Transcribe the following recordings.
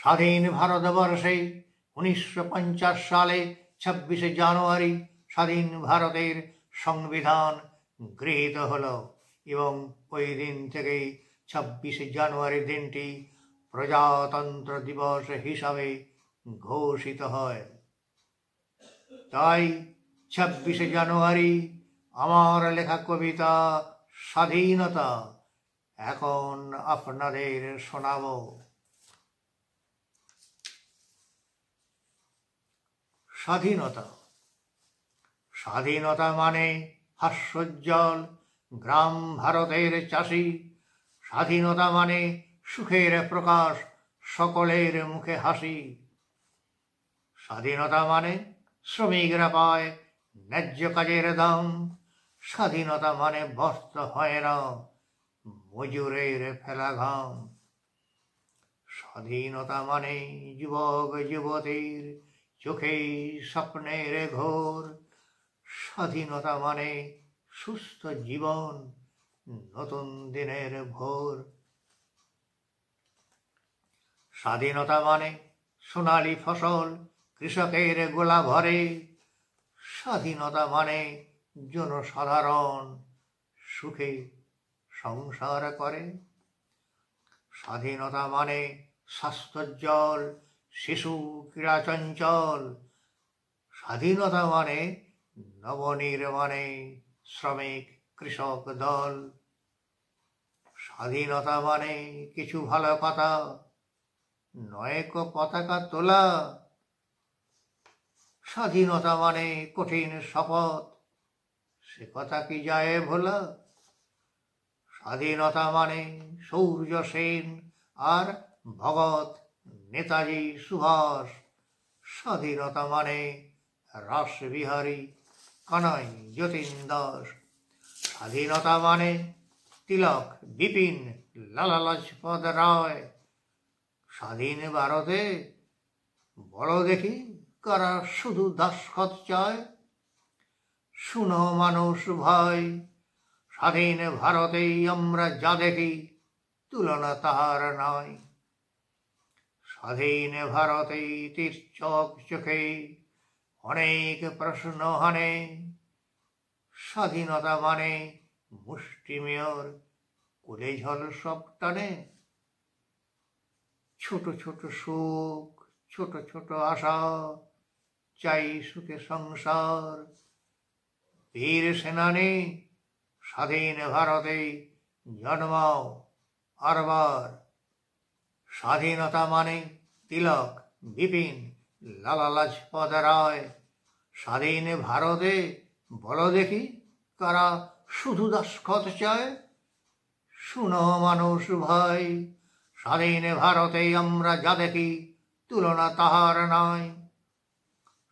স্বাধীন ভারতবর্ষে 1950 সালে 26শে জানুয়ারি স্বাধীন ভারতের সংবিধান গৃহীত হলো এবং ওই দিন থেকেই 26শে জানুয়ারি দিনটি প্রজাতন্ত্র দিবস হিসাবে ঘোষিত হয়। তাই 26শে জানুয়ারি আমার লেখা কবিতা স্বাধীনতা এখন আপনাদের শোনাবো। স্বাধীনতা। স্বাধীনতা মানে হাস্যোজ্জ্বল গ্রাম ভারতের চাষি। স্বাধীনতা মানে সুখের প্রকাশ, সকলের মুখে হাসি। স্বাধীনতা মানে শ্রমিকরা পায় ন্যায্য কাজের দাম। স্বাধীনতা মানে ব্যর্থ হয় না মজুরের ফেলা ঘাম। স্বাধীনতা মানে যুবক যুবতীর চোখে স্বপ্নের ঘোর। স্বাধীনতা মানে সুস্থ জীবন, নতুন দিনের ভোর। স্বাধীনতা মানে সোনালী ফসল কৃষকের গোলা ভরে। স্বাধীনতা মানে জনসাধারণ সুখে সংসার করে। স্বাধীনতা মানে স্বাস্থ্যোজ্জ্বল শিশু ক্রীড়া চঞ্চল। স্বাধীনতা মানে নবনির্মাণে শ্রমিক কৃষক দল। স্বাধীনতা মানে কিছু ভালো কথা, নয় কো পতাকা তোলা। স্বাধীনতা মানে কঠিন শপথ, সে কথা কি যায় ভোলা। স্বাধীনতা মানে সূর্য সেন আর ভগৎ নেতাজি সুভাষ। স্বাধীনতা মানে রাসবিহারী কানাই যতীন দাস। স্বাধীনতা মানে তিলক বিপিন লালা লাজপত রায়। স্বাধীন ভারতে বড় দেখি কারা শুধু দাসখত চায়। শুনো মানুষ ভাই, স্বাধীন ভারতেই আমরা যা দেখি তুলনা তাহার নাই। স্বাধীন ভারতেই তীর্যক চোখে অনেক প্রশ্ন হানে। স্বাধীনতা মানে মুষ্টিমেয়র কুলে ঝল সব টানে। ছোট ছোট সুখ, ছোট ছোট আশা, চাই সুখে সংসার। বীর সেনানী স্বাধীন ভারতে জন্মাও আরবার। স্বাধীনতা মানে তিলক বিপিন লালা লাজপত রায়। স্বাধীন ভারতে বলো দেখি কারা শুধু দাসখত চায়। শুনো মানুষ ভাই, স্বাধীন ভারতে আমরা যা দেখি তুলনা তাহার নাই।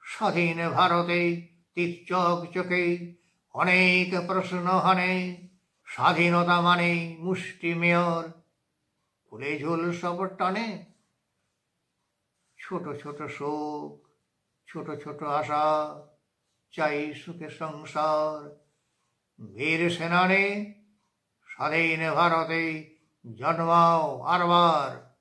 স্বাধীন ভারতে তীর্যক চোখে অনেক প্রশ্ন হানে। স্বাধীনতা মানে মুষ্টিমেয়র কুলে ঝোল সব টানে। ছোট ছোট সুখ, ছোট ছোট আশা, চাই সুখে সংসার। বীর সেনানী স্বাধীন ভারতে জন্মাও আরবার।